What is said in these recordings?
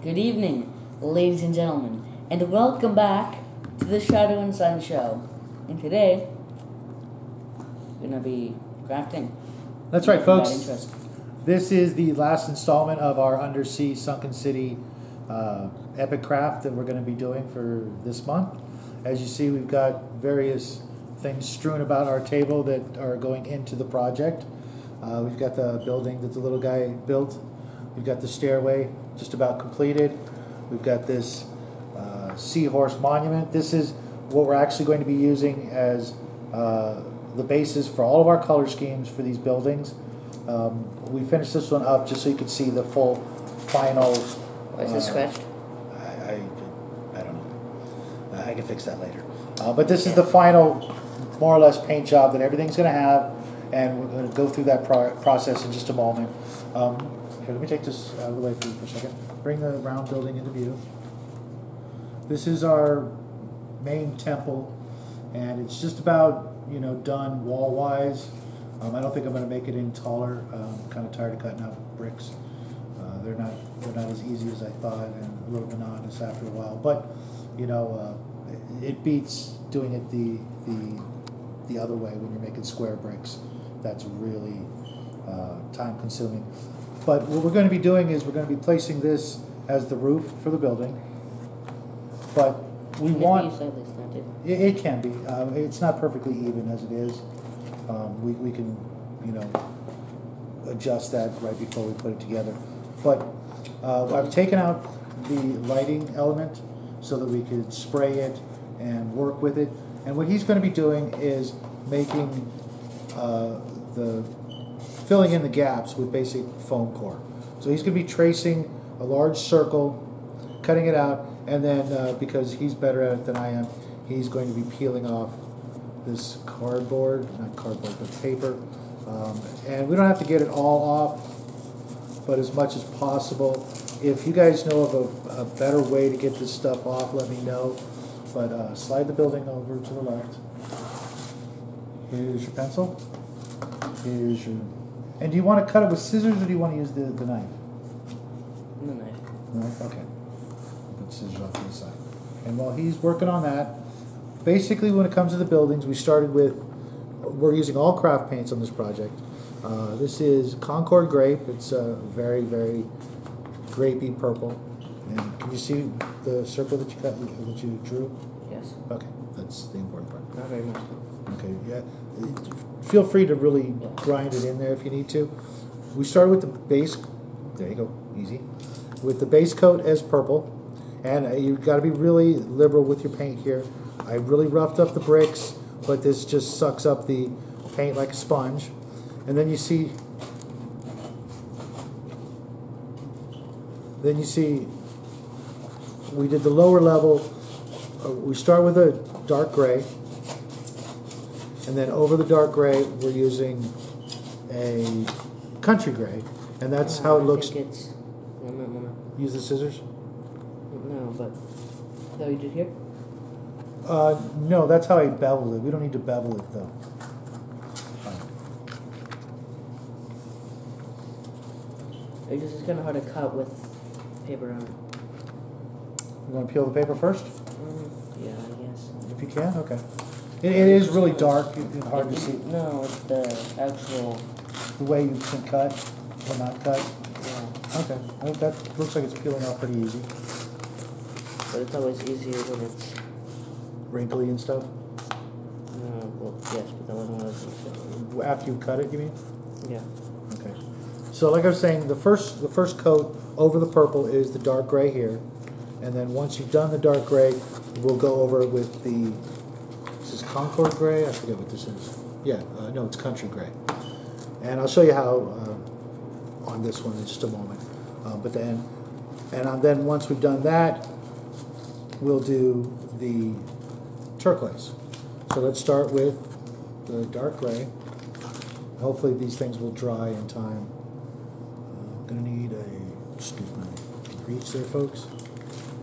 Good evening, ladies and gentlemen, and welcome back to the Shadow and Sun Show. And today, we're going to be crafting. That's right, folks. This is the last installment of our Undersea Sunken City epic craft that we're going to be doing for this month. As you see, we've got various things strewn about our table that are going into the project. We've got the building that the little guy built. We've got the stairway just about completed. We've got this seahorse monument. This is what we're actually going to be using as the basis for all of our color schemes for these buildings. We finished this one up just so you could see the full final. Why is this scratched? I don't know. I can fix that later. But this is the final, more or less, paint job that everything's going to have, and we're going to go through that process in just a moment. Here, let me take this out of the way for you for a second. Bring the round building into view. This is our main temple, and it's just about, you know, done wall-wise. I don't think I'm going to make it any taller. I'm kind of tired of cutting out bricks. They're not as easy as I thought, and a little monotonous after a while. But you know, it beats doing it the other way when you're making square bricks. That's really time-consuming. But what we're going to be doing is we're going to be placing this as the roof for the building. But we want it can be. It's not perfectly even as it is. We can, you know, adjust that right before we put it together. But I've taken out the lighting element so that we could spray it and work with it. And what he's going to be doing is making filling in the gaps with basic foam core. So he's going to be tracing a large circle, cutting it out, and then because he's better at it than I am, he's going to be peeling off this cardboard, not cardboard, but paper. And we don't have to get it all off, but as much as possible. If you guys know of a better way to get this stuff off, let me know. But slide the building over to the left. Here's your pencil. Here's your... And do you want to cut it with scissors or do you want to use the knife? The knife. Knife? Okay. Put scissors off to the side. And while he's working on that, basically when it comes to the buildings, we're using all craft paints on this project. This is Concord Grape. It's very, very grapey purple. And can you see the circle that you drew? Yes. Okay, that's the important part. Not very much. Okay, yeah. Feel free to really grind it in there if you need to. We started with the base. There you go, easy. With the base coat as purple, and you've got to be really liberal with your paint here. I really roughed up the bricks, but this just sucks up the paint like a sponge. And then you see, we did the lower level. We start with a dark gray, and then over the dark gray we're using a country gray, and that's how it looks. Use the scissors? No, but is that what you did here? No, that's how I beveled it. We don't need to bevel it though. It's just kind of hard to cut with paper on it. You want to peel the paper first? Yeah, I guess. If you can, okay. It is really dark and hard to see. No, it's the actual... The way you can cut or not cut? Yeah. Okay. I think that looks like it's peeling off pretty easy. But it's always easier when it's... Wrinkly and stuff? No, well, yes, but that wasn't what I was going to say. After you cut it, you mean? Yeah. Okay. So like I was saying, the first coat over the purple is the dark gray here. And then once you've done the dark gray, we'll go over it with the... This is Concord gray? I forget what this is. Yeah, no, it's country gray. And I'll show you how on this one in just a moment. Then once we've done that, we'll do the turquoise. So let's start with the dark gray. Hopefully these things will dry in time. I'm going to need excuse my reach there, folks.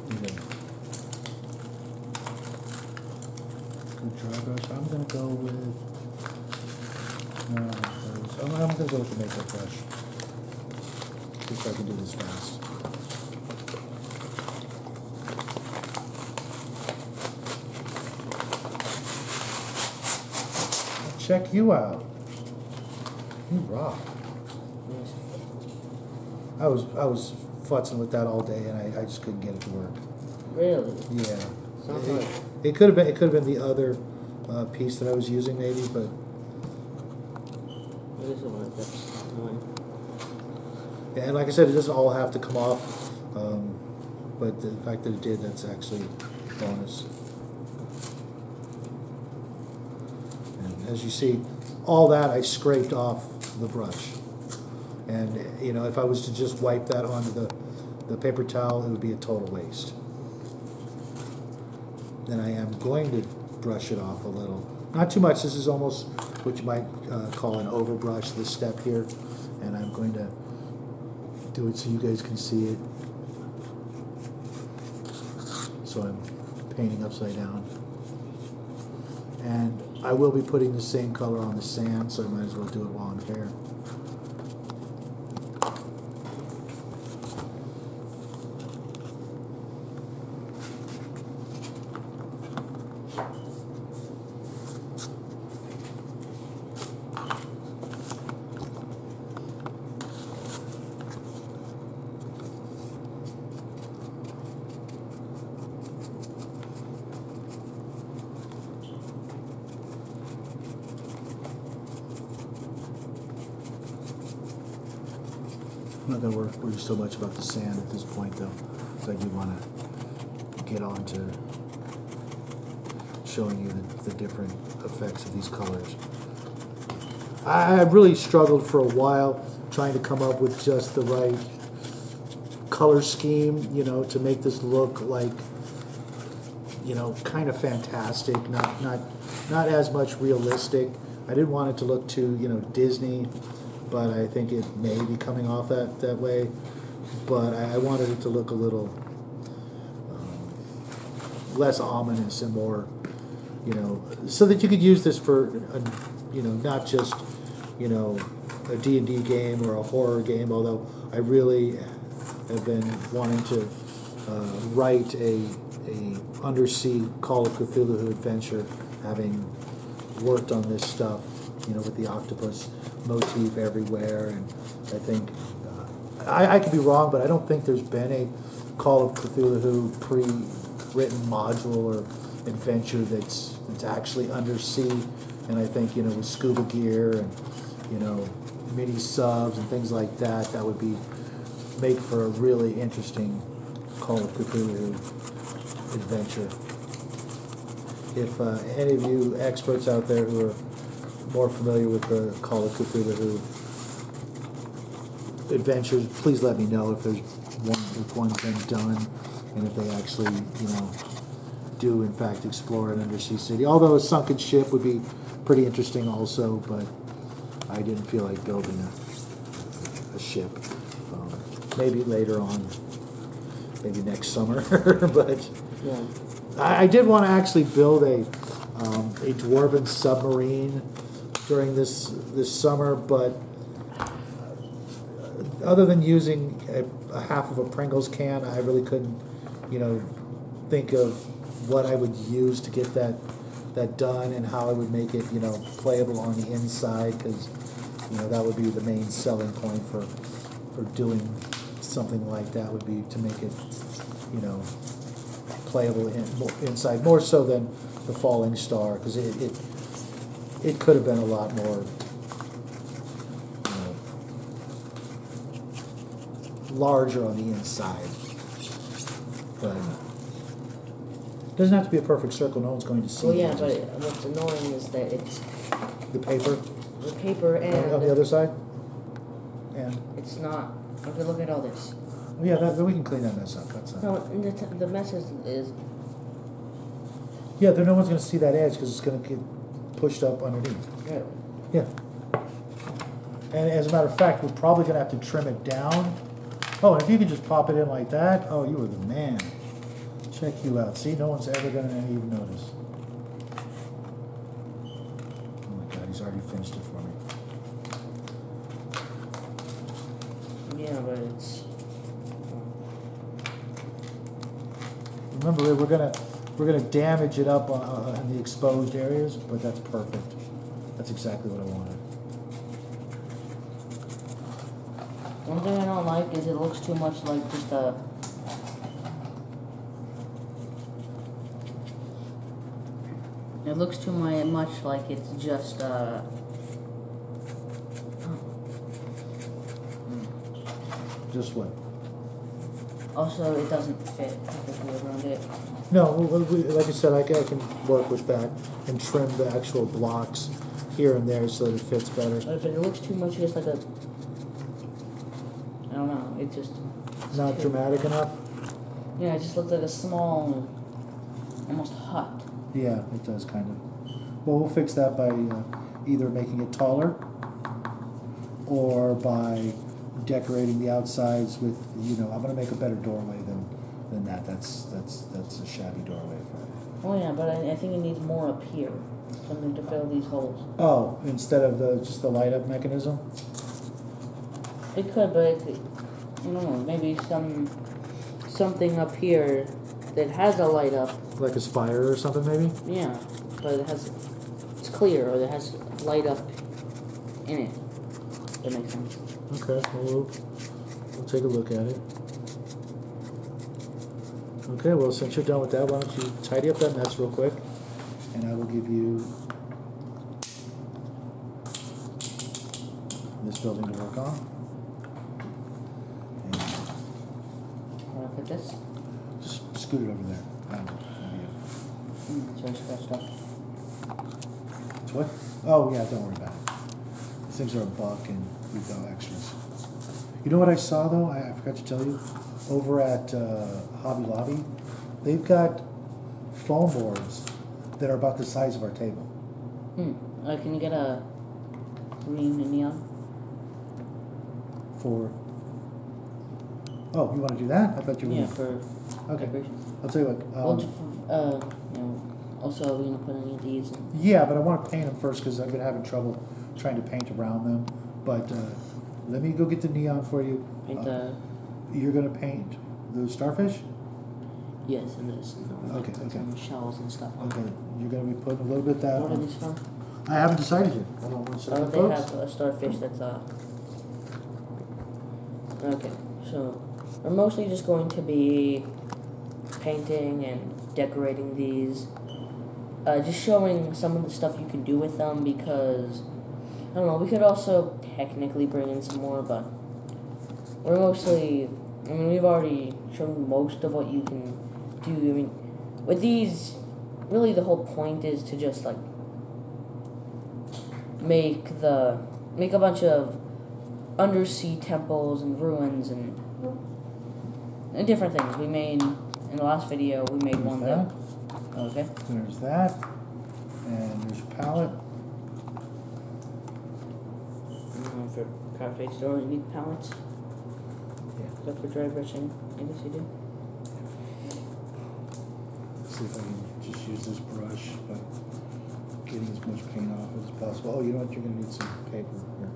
Need a good dry brush. I'm going to go with... I'm going to go with the makeup brush. See if I can do this fast. Check you out. You rock. Yes. I was futzing with that all day, and I just couldn't get it to work. Really? Yeah. Sounds like It could have been the other piece that I was using, maybe, but it is one that's annoying. yeah, and like I said, it doesn't all have to come off. But the fact that it did, that's actually a bonus. And as you see, all that I scraped off the brush. And, you know, if I was to just wipe that onto the paper towel, it would be a total waste. Then I am going to brush it off a little. Not too much. This is almost what you might call an overbrush, this step here. And I'm going to do it so you guys can see it. So I'm painting upside down. And I will be putting the same color on the sand, so I might as well do it while I'm here. I'm not going to worry so much about the sand at this point, though, so I do want to get on to showing you the different effects of these colors. I really struggled for a while trying to come up with just the right color scheme, you know, to make this look like, you know, kind of fantastic, not as much realistic. I didn't want it to look too, you know, Disney, but I think it may be coming off that way. But I wanted it to look a little less ominous and more, you know, so that you could use this for, you know, not just, you know, a D&D game or a horror game, although I really have been wanting to write a Undersea Call of Cthulhu adventure, having worked on this stuff, you know, with the octopus motif everywhere. And I think I could be wrong, but I don't think there's been a Call of Cthulhu pre-written module or adventure that's actually undersea. And I think, you know, with scuba gear and, you know, mini subs and things like that, that would make for a really interesting Call of Cthulhu adventure. If any of you experts out there who are more familiar with the Call of Cthulhu adventures, please let me know if one's been done, and if they actually, you know, do in fact explore an undersea city. Although a sunken ship would be pretty interesting also, but I didn't feel like building a ship. Maybe later on, maybe next summer, but Yeah. I did want to actually build a dwarven submarine during this summer, but other than using a half of a Pringles can, I really couldn't, you know, think of what I would use to get that done and how I would make it, you know, playable on the inside, because, you know, that would be the main selling point for doing something like that, would be to make it, you know, playable inside, more so than the Falling Star, because it could have been a lot more, you know, larger on the inside. But it doesn't have to be a perfect circle. No one's going to see. Well, yeah, but what's annoying is that it's the paper and on the other side, and it's not. Okay, look at all this. yeah, we can clean that mess up. That's No, and the mess is yeah. No one's going to see that edge because it's going to get pushed up underneath. yeah. Yeah. And as a matter of fact, we're probably going to have to trim it down. Oh, and if you could just pop it in like that, oh, you were the man. Check you out. See, no one's ever going to even notice. Oh my God, he's already finished it for me. Yeah, but it's. Remember, we're gonna damage it up in the exposed areas, but that's perfect. That's exactly what I wanted. One thing I don't like is it looks too much like just a... It looks too much like it's just Just what? Also, it doesn't fit perfectly around it. No, like I said, I can work with that and trim the actual blocks here and there so that it fits better. But it looks too much just like a... I don't know, it just... Not dramatic enough? Yeah, it just looks like a small, almost hut. Yeah, it does kind of. Well, we'll fix that by either making it taller or by decorating the outsides with, I'm going to make a better doorway than that. That's a shabby doorway for it. Oh yeah, but I think it needs more up here, something to fill these holes. Oh, instead of just the light up mechanism? It could, but I don't know, maybe something up here that has a light up. Like a spire or something, maybe? Yeah, but it's clear, or it has light up in it. That makes sense. Okay, well, we'll take a look at it. Okay, well, since you're done with that, why don't you tidy up that mess real quick, and I will give you this building to work on. Want to put this? Just scoot it over there. It's very scratched up. It's what? Oh, yeah, don't worry about it. These things are a buck, and we've got extras. You know what I saw, though? I forgot to tell you. Over at Hobby Lobby, they've got foam boards that are about the size of our table. Can you get a green and neon? For... Oh, you want to do that? I thought you were... Yeah, for okay. decoration. I'll tell you what. Also, are we going to put any of these in? Yeah, but I want to paint them first because I've been having trouble trying to paint around them. But let me go get the neon for you. Paint the... You're going to paint the starfish? Yes, and this. Okay. Some shells and stuff. Okay, you're going to be putting a little bit of that What on. are these from? I haven't decided yet. Hold on one second, They folks. have a starfish that's Okay, so we're mostly just going to be painting and decorating these. Just showing some of the stuff you can do with them because, I don't know, we could also technically bring in some more, but we're mostly, we've already shown most of what you can do. With these, really the whole point is to just, like, make a bunch of undersea temples and ruins and different things. We made, in the last video, we made one that... Okay. There's that. And there's a palette. For craft page store, you need palettes. Yeah. But for dry brushing, I guess you do. See if I can just use this brush, but getting as much paint off as possible. Oh, you know what? You're going to need some paper here.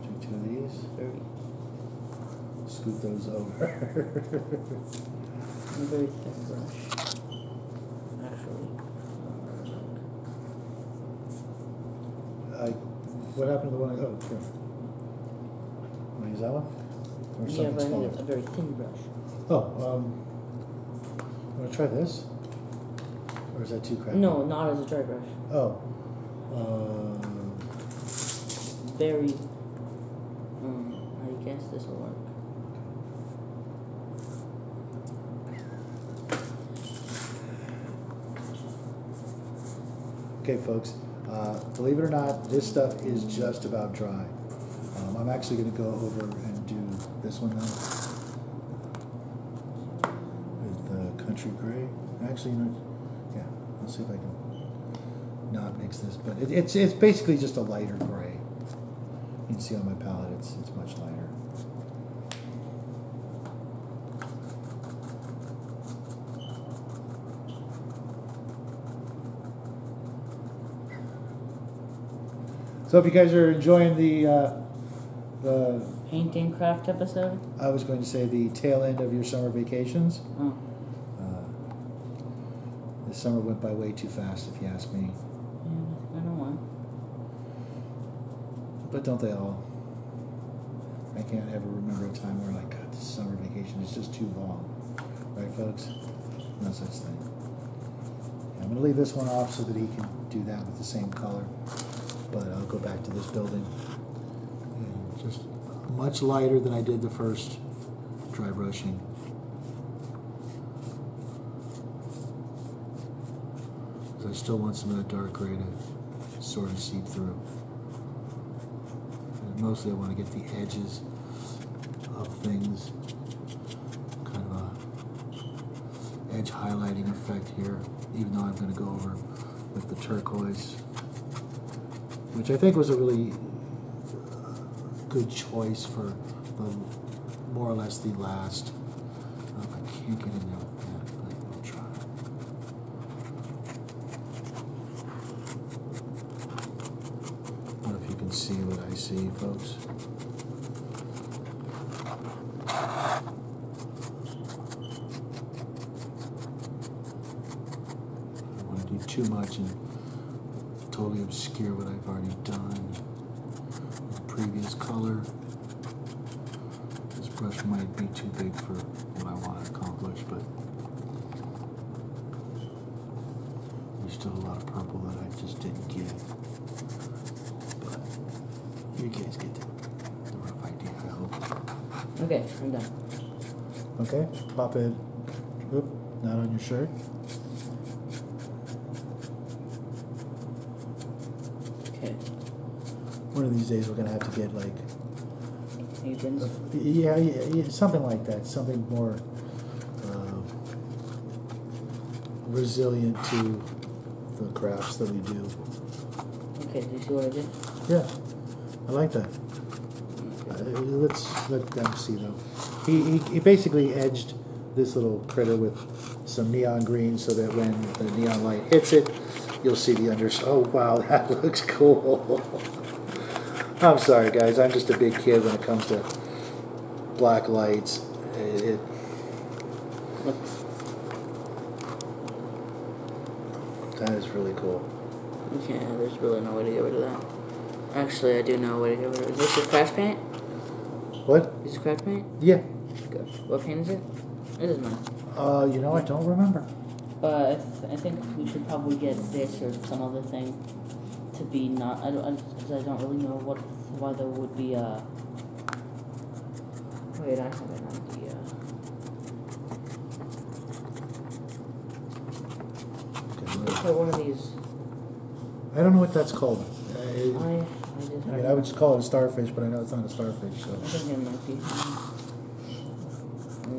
Do two of these. 30. Scoot those over. A very thin brush. Actually. What happened to the one? Oh, sure. Want to use that one? Or Yeah, something but I smaller? need a very thin brush. Oh, want to try this? Or is that too crappy? No, not as a dry brush. Oh. Very. I guess this will work. Okay, folks. Believe it or not, this stuff is just about dry. I'm actually going to go over and do this one now with Country Gray. Actually, yeah. Let's see if I can not mix this, but it's basically just a lighter gray. You can see on my palette, it's much lighter. So if you guys are enjoying the Painting craft episode? I was going to say the tail end of your summer vacations. Oh. This summer went by way too fast, if you ask me. Yeah, I know why. But don't they all? I can't ever remember a time where like, God, this summer vacation is just too long. Right, folks? No such thing. I'm going to leave this one off so that he can do that with the same color. But I'll go back to this building. And just much lighter than I did the first dry brushing. Because I still want some of that dark gray to sort of seep through. And mostly I want to get the edges of things. Kind of a edge highlighting effect here, even though I'm going to go over with the turquoise, which I think was a really good choice for the more or less the last. I can't get in there with that, but I'll try. I don't know if you can see what I see, folks. I don't want to do too much and totally obscure what I've already done. The previous color. This brush might be too big for what I want to accomplish, but there's still a lot of purple that I just didn't get. But you guys get the rough idea, I hope. Okay, I'm done. Okay, pop it. Oop, not on your shirt. Okay. One of these days we're gonna have to get like, Aprons? yeah, something like that, something more resilient to the crafts that we do. Okay, do you see what I did? Yeah, I like that. Let's let them see though. He basically edged this little critter with some neon green so that when the neon light hits it, you'll see the undersea. Oh wow, that looks cool. I'm sorry guys, I'm just a big kid when it comes to black lights. That is really cool. Okay, there's really no way to get rid of that. Actually, I do know a way to get rid of it. Is this your crash paint? What? Is this crash paint? Yeah. Good. What paint is it? It is mine. You know, I don't remember. But I think we should probably get this or some other thing to be not. Because I don't really know why there would be a. Wait, I have an idea. Let's put one of these. I don't know what that's called. I would just call it a starfish, but I know it's not a starfish. So. I think it might be.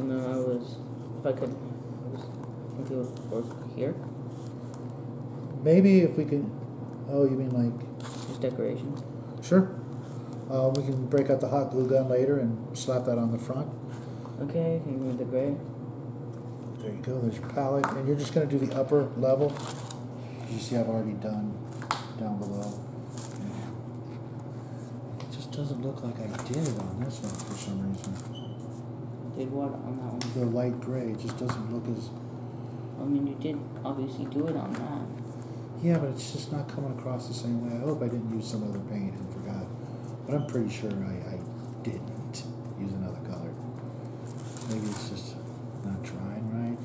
No, if I could, maybe it would work here. Maybe if we could. Oh, you mean like? Just decoration. Sure. We can break out the hot glue gun later and slap that on the front. Okay, can you move the gray? There you go. There's your palette, and you're just going to do the upper level. You see, I've already done down below. It just doesn't look like I did it on this one for some reason. Did what on that one? The light gray. It just doesn't look as. I mean, you did obviously do it on that. Yeah, but it's just not coming across the same way. I hope I didn't use some other paint and forgot. But I'm pretty sure I didn't use another color. Maybe it's just not drying right.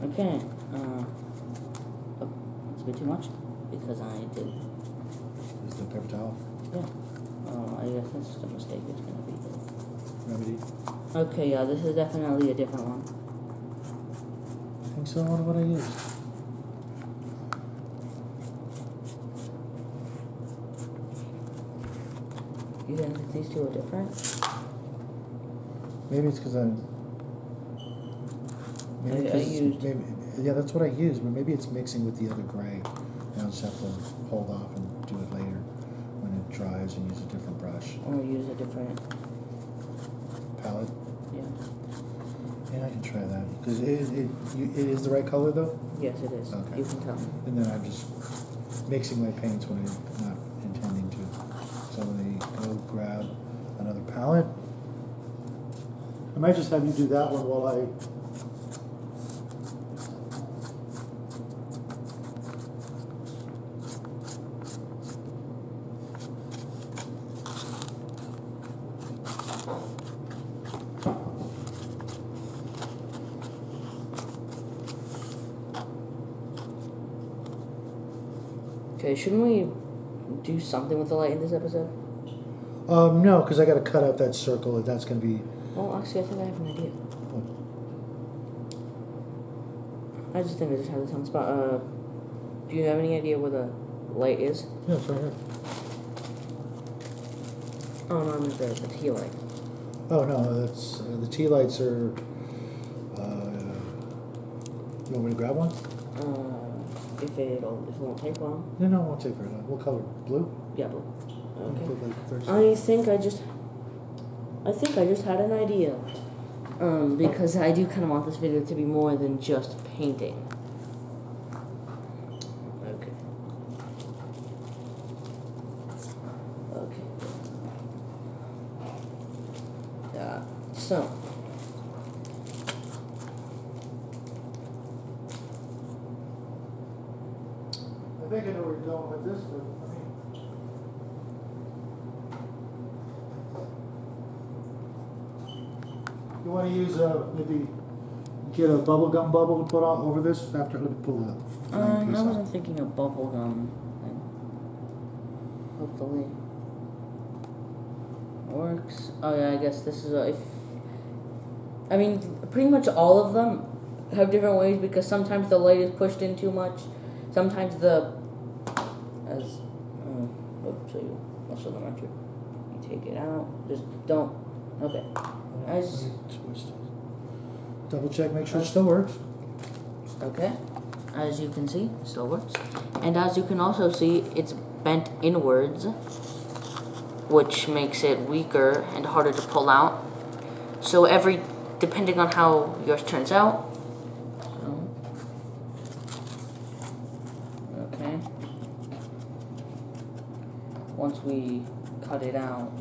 Okay. Oh, it's a bit too much because I did. Is the paper towel? Yeah. I guess that's just a mistake. It's gonna be. Remedy? Okay, yeah, this is definitely a different one. I think so. I wonder what I used. You think these two are different? Maybe it's because yeah, that's what I used, but maybe it's mixing with the other gray. And I'll just have to hold off and do it later when it dries and use a different brush. Or use a different Palette? Yeah. Yeah, I can try that. Because it is the right color though? Yes, it is. Okay. You can tell. And then I'm just mixing my paints when I'm not intending to. So I'm going to go grab another palette. I might just have you do that one while I... Okay, shouldn't we do something with the light in this episode? No, because I got to cut out that circle, and that's going to be... Well, actually, I think I have an idea. I just think I just have this on the spot. Do you have any idea where the light is? Yeah, it's right here. Oh, no, I meant the tea light. Oh, no, that's... the tea lights are... you want me to grab one? If it won't take long. No, it won't take very long. What color? Blue? Yeah, blue. Okay. Like I think I just had an idea. Because I do kind of want this video to be more than just painting. Okay. Okay. So. I think I know where you're going with this, but you want to use maybe get a bubble gum bubble to put on over this after. Let me pull that. I wasn't thinking of bubble gum. Hopefully works. Oh yeah, I guess this is I mean, pretty much all of them have different ways because sometimes the light is pushed in too much. Sometimes I'll show them after. You take it out. Just don't. Okay. Twist it. Double check, make sure it still works. Okay. As you can see, it still works. And as you can also see, it's bent inwards, which makes it weaker and harder to pull out. So depending on how yours turns out. Okay. Once we cut it out,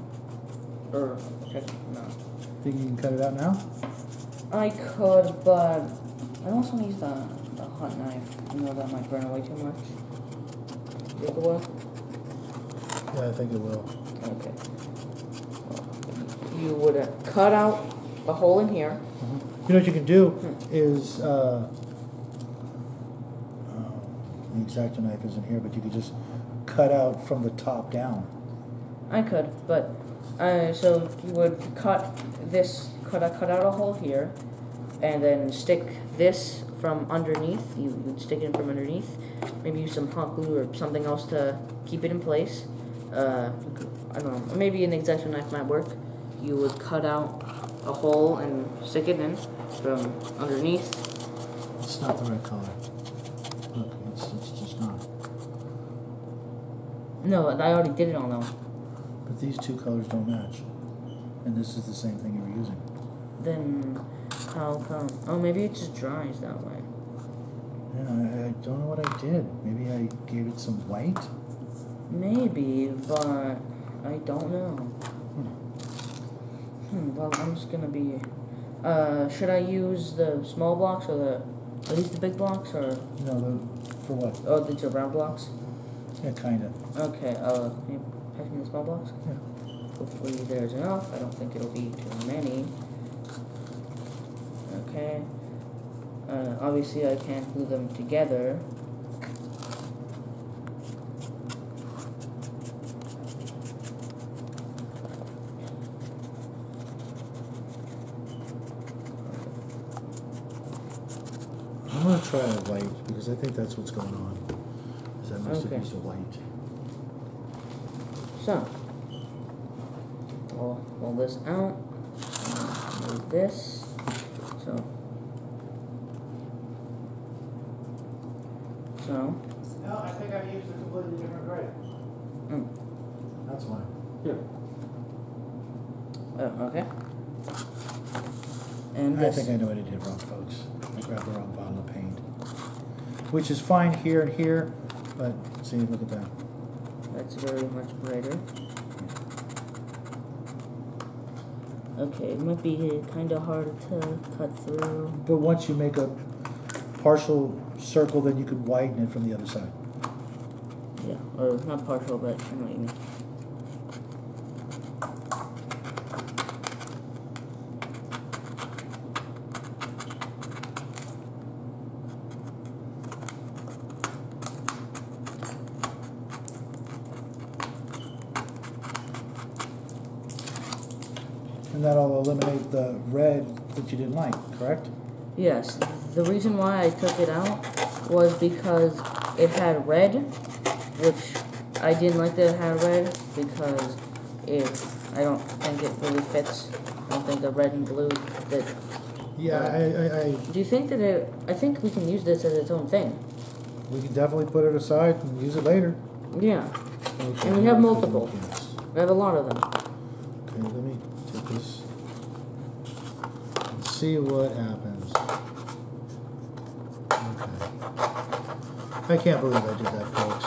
no. Think you can cut it out now? I could, but I also use the hot knife. You know that might burn away too much. Think it will? Yeah, I think it will. Okay. You would cut out a hole in here. You know what you can do is the X-Acto knife isn't here, but you could just cut out from the top down. I could, but so you would cut out a hole here, and then stick this from underneath. You would stick it in from underneath. Maybe use some hot glue or something else to keep it in place. I don't know. Maybe an X-Acto knife might work. You would cut out a hole and stick it in from underneath. It's not the right color. Look, it's just not. No, I already did it on them. But these two colors don't match. And this is the same thing you were using. Then how come? Oh, maybe it just dries that way. Yeah, I don't know what I did. Maybe I gave it some white? Maybe, but I don't know. Well, I'm just gonna be... should I use the small blocks or at least the big blocks, or... No, for what? Oh, the round blocks? Yeah, kinda. Okay, can you pass me the small blocks? Yeah. Hopefully there's enough. I don't think it'll be too many. Okay. Obviously I can't glue them together. I'm gonna try a white because I think that's what's going on. Is that must have used a white. So, we'll pull this out. Move this. So. No, I think I used a completely different grade. That's fine. Here. Okay. And I think I know what I did wrong, folks. I grabbed the wrong bottle of paint. Which is fine here and here, but see, look at that. That's very much brighter. Okay, it might be kind of hard to cut through. But once you make a partial circle, then you can widen it from the other side. Yeah, or not partial, but I know what you mean. And that'll eliminate the red that you didn't like, correct? Yes, the reason why I took it out was because it had red, which I didn't like that it had red because I don't think it really fits. I don't think the red and blue that. Yeah, Do you think that I think we can use this as its own thing. we can definitely put it aside and use it later. Yeah, Okay. and we have multiple. Yes. We have a lot of them. Okay, let me take this and see what happens. Okay. I can't believe I did that, folks.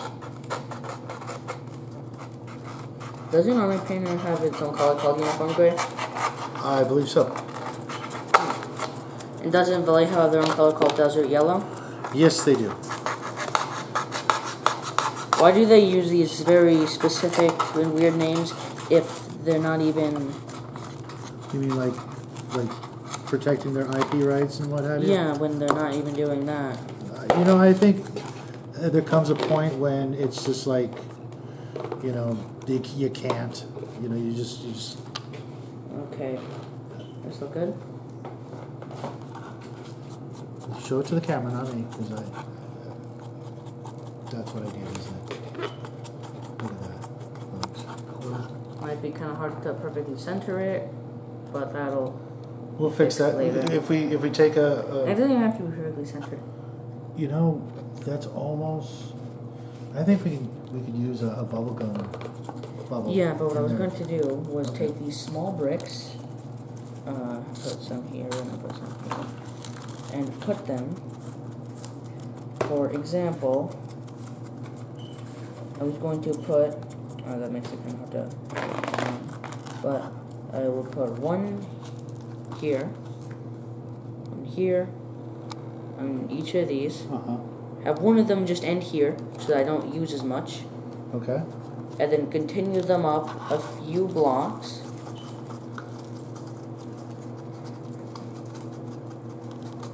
Doesn't Army Painter have its own color called uniform gray? I believe so. And doesn't Valet have their own color called desert yellow? Yes, they do. Why do they use these very specific and weird names if they're not even... You mean like protecting their IP rights and what have you? Yeah, when they're not even doing that. You know, I think there comes a point when it's just like, you know, you can't. You know, you just. Okay. This look good? Show it to the camera, not me, because that's what I did, isn't it? Look at that. Might be kind of hard to perfectly center it, but that'll... We'll fix that later. if we take It doesn't even have to be perfectly centered. You know, that's almost. I think we could use a bubble gum bubble. Yeah, but what I was in there. going to do was take these small bricks, put some here and put some here, and put them. For example, I was going to put. That makes it kind of hard to. But I will put one here, and here, on each of these. Have one of them just end here, so that I don't use as much. Okay. And then continue them up a few blocks.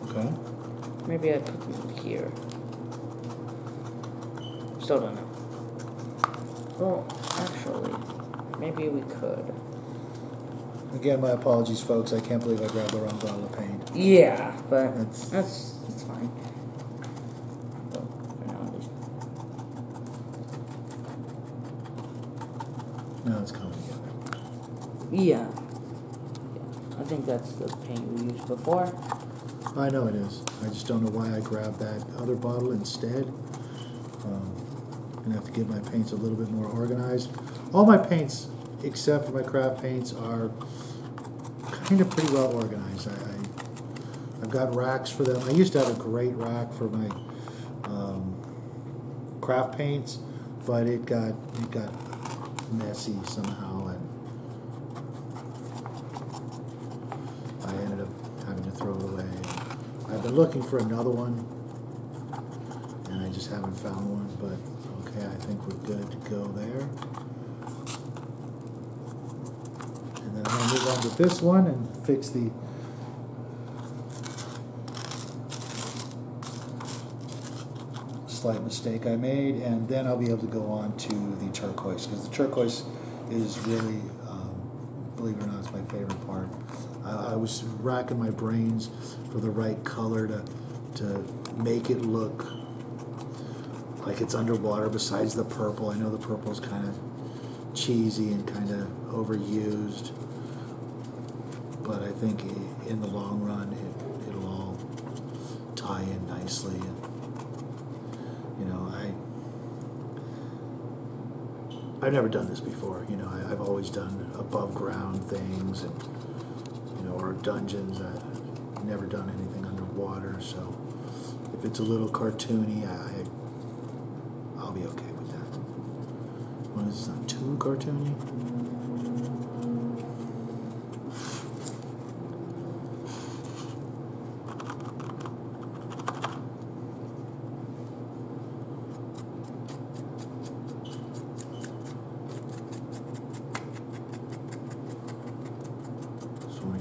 Okay. Maybe I put them here. Still don't know. Well, actually, maybe we could. Again, my apologies, folks. I can't believe I grabbed the wrong bottle of paint. Yeah, but That's that's fine. So, for now, at least. No, it's coming together. Yeah. I think that's the paint we used before. I know it is. I just don't know why I grabbed that other bottle instead. Gonna have to get my paints a little bit more organized. All my paints, except for my craft paints, are kind of pretty well organized. I've got racks for them. I used to have a great rack for my craft paints, but it got messy somehow, and I ended up having to throw it away. I've been looking for another one, and I just haven't found one, but okay, I think we're good to go there. And then I'm going to move on to this one and fix the slight mistake I made, and then I'll be able to go on to the turquoise, because the turquoise is really, believe it or not, it's my favorite part. I was racking my brains for the right color to make it look like it's underwater besides the purple. I know the purple's kind of cheesy and kind of overused, but I think in the long run it'll all tie in nicely. And you know, I've never done this before. You know, I've always done above ground things, and you know, or dungeons. I've never done anything underwater, so if it's a little cartoony, I'll be okay with that. Well, it's not too cartoony.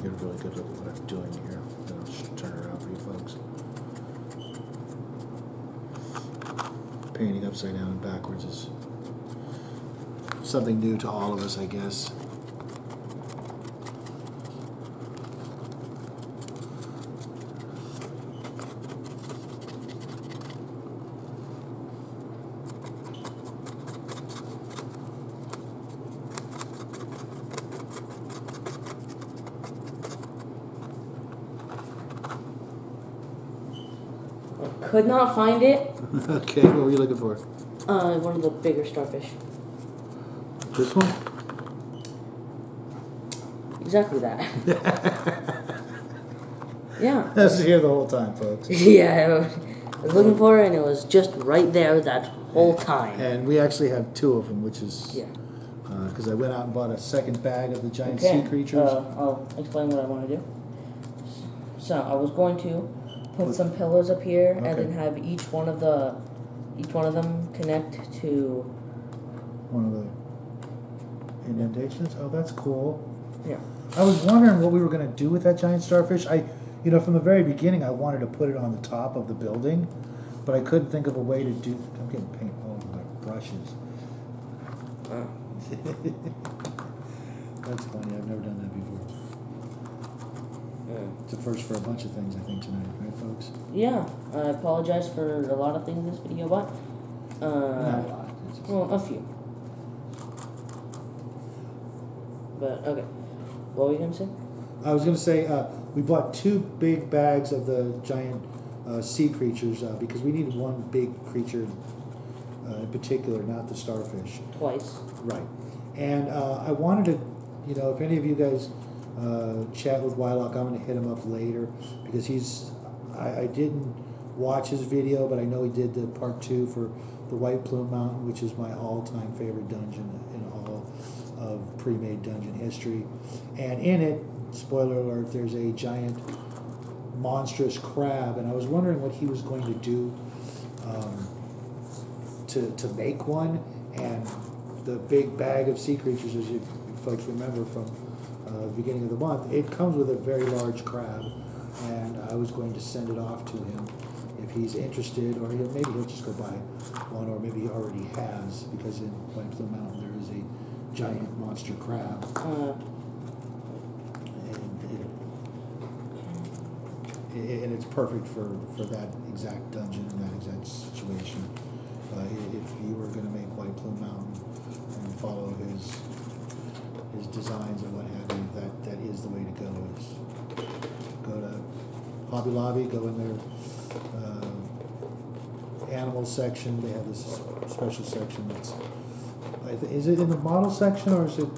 to get a really good look at what I'm doing here. Then I'll just turn it around for you folks. Painting upside down and backwards is something new to all of us, I guess. Could not find it. Okay, what were you looking for? One of the bigger starfish. This one? Exactly that. Yeah. I was here the whole time, folks. Yeah, I was looking for it, and it was just right there that whole time. And we actually have two of them, which is... Yeah. Because I went out and bought a second bag of the giant sea creatures. I'll explain what I want to do. So I was going to put some pillars up here, and then have each one of them connect to one of the indentations. Oh, that's cool. Yeah. I was wondering what we were going to do with that giant starfish. From the very beginning, I wanted to put it on the top of the building, but I couldn't think of a way to do. I'm getting paint all over my brushes. Oh. That's funny. I've never done that before. It's a first for a bunch of things, I think, tonight, right, folks? Yeah, I apologize for a lot of things in this video, but not a lot. Well, a few. But okay, what were you gonna say? I was gonna say we bought 2 big bags of the giant sea creatures because we needed one big creature in particular, not the starfish. Twice. Right, and I wanted to, if any of you guys. Chat with Wylock. I'm going to hit him up later because I didn't watch his video, but I know he did the part 2 for the White Plume Mountain, which is my all-time favorite dungeon in all of pre-made dungeon history. And in it, spoiler alert, there's a giant monstrous crab, and I was wondering what he was going to do to make one. And the big bag of sea creatures, as you folks remember from beginning of the month, it comes with a very large crab, and I was going to send it off to him if he's interested, or maybe he'll just go buy one, or maybe he already has, because in White Plume Mountain there is a giant monster crab. And it's perfect for that exact dungeon and that exact situation. If you were going to make White Plume Mountain and follow his designs and what have you, that is the way to go. Is go to Hobby Lobby, go in their animal section. They have this special section that's. Is it in the model section or is it?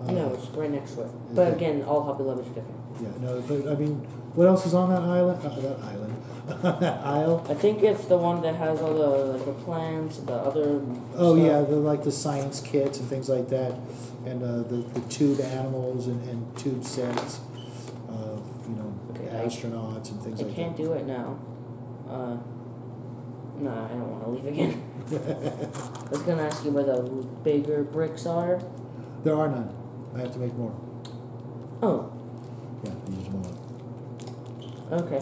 No, it's right next to it. But again, all Hobby Lobbies are different. Yeah, no, but I mean, what else is on that island? That aisle. I think it's the one that has all the plants, the other. Oh stuff. yeah, the science kits and things like that, and the tube animals and tube sets, astronauts and things like that. I can't do it now. No, I don't want to leave again. I was gonna ask you where the bigger bricks are. There are none. I have to make more. Oh. Yeah, you use more. Okay.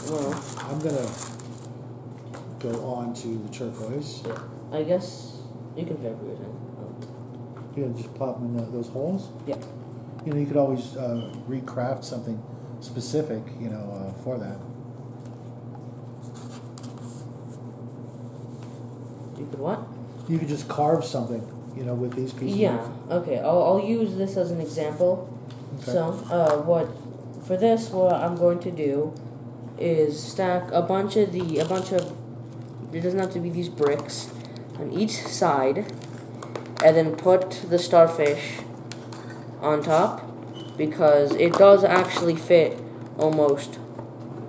Well, I'm gonna go on to the turquoise. Yeah. I guess you can figure yours in. You know, just pop them in those holes. Yeah. You could always recraft something specific, for that. You could what? You could just carve something, with these pieces. Yeah. Okay. I'll use this as an example. Okay. So, what I'm going to do is stack a bunch of. It doesn't have to be these bricks on each side, and then put the starfish on top, because it does actually fit almost.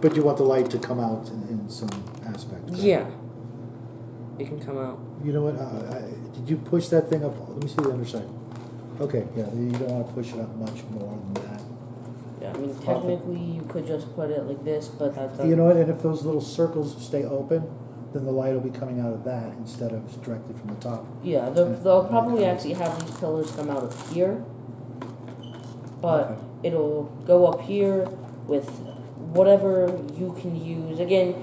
But you want the light to come out in some aspect. Right? Yeah. It can come out. You know what? Did you push that thing up? Let me see the underside. Okay, yeah, you don't want to push it up much more than that. Yeah, I mean, technically you could just put it like this, but that's... You know what? And if those little circles stay open, then the light will be coming out of that instead of directly from the top. Yeah, they'll probably actually have these pillars come out of here. But it'll go up here with whatever you can use. Again,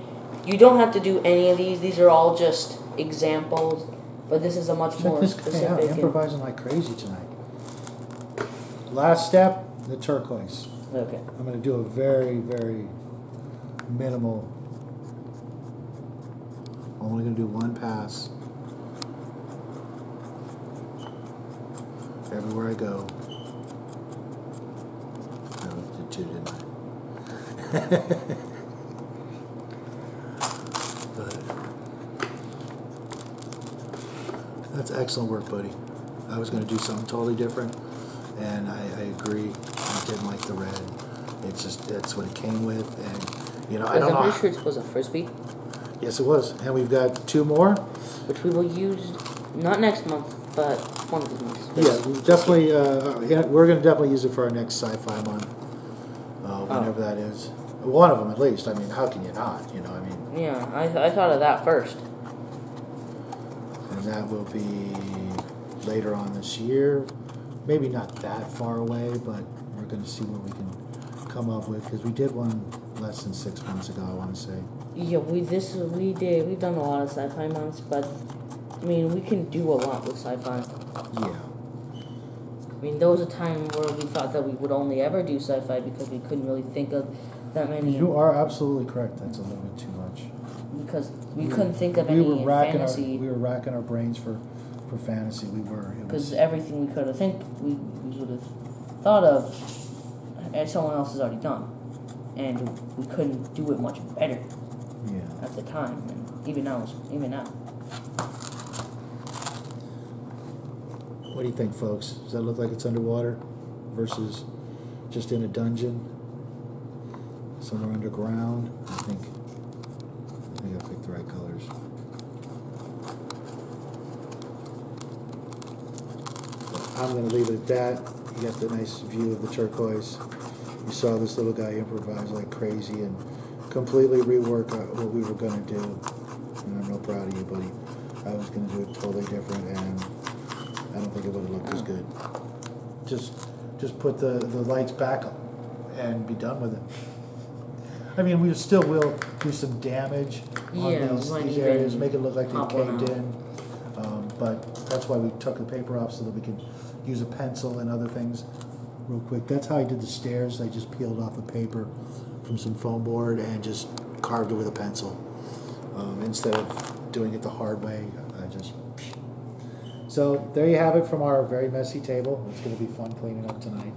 you don't have to do any of these. These are all just examples, but this is a much more specific. Check this guy out, improvising like crazy tonight. Last step, the turquoise. Okay. I'm going to do a very, very minimal. I'm only going to do one pass. Everywhere I go. I did two, didn't I? But that's excellent work, buddy. I was going to do something totally different, and I agree. I didn't like the red. It's just, that's what it came with, and you know, I don't know. I'm pretty sure it was a frisbee. Yes, it was, and we've got two more, which we will use not next month, but one of these months. Yeah, we definitely. We're going to definitely use it for our next sci-fi month, whenever that is. One of them, at least. I mean, how can you not? You know, I mean. Yeah, I thought of that first. And that will be later on this year. Maybe not that far away, but we're going to see what we can come up with, because we did one less than 6 months ago, I want to say. Yeah, we've done a lot of sci-fi months, but I mean, we can do a lot with sci-fi. Yeah. I mean, there was a time where we thought that we would only ever do sci-fi because we couldn't really think of that many. You are absolutely correct. That's a little bit too much. Because we couldn't think of any fantasy. We were racking our brains for fantasy. We were. Because everything we could have we would have thought of, someone else has already done, and we couldn't do it much better. Yeah. At the time, and even now. What do you think, folks? Does that look like it's underwater versus just in a dungeon somewhere underground? I think I picked the right colors. I'm going to leave it at that. You got the nice view of the turquoise. You saw this little guy improvise like crazy and completely rework what we were going to do. And I'm real proud of you, buddy. I was going to do it totally different, and I don't think it would have looked as good. Just put the lights back and be done with it. I mean, we still will do some damage on these areas, make it look like they caved in. But that's why we took the paper off, so that we could use a pencil and other things real quick. That's how I did the stairs. I just peeled off the paper from some foam board and just carved it with a pencil. Instead of doing it the hard way, I just... So there you have it from our very messy table. It's going to be fun cleaning up tonight.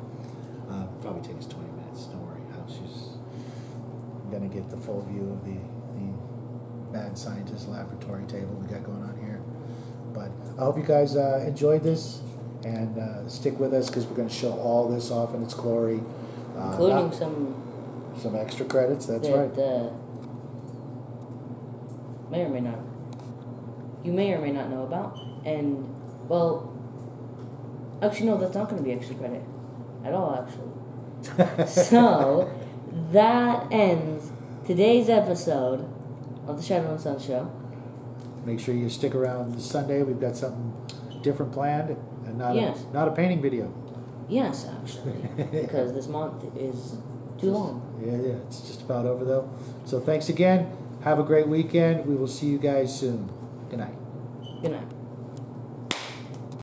Probably take us 20 minutes. Don't worry. She's going to get the full view of the mad scientist laboratory table we got going on here. But I hope you guys enjoyed this, and stick with us, because we're going to show all this off in its glory. Including some extra credits, that's right. May or may not. You may or may not know about. And, well, actually, no, that's not going to be extra credit at all, actually. So, that ends today's episode of the Shadow and Sun Show. Make sure you stick around this Sunday. We've got something different planned, and not a painting video. Yes, actually, because this month is too long. Yeah, it's just about over, though. So thanks again. Have a great weekend. We will see you guys soon. Good night. Good night.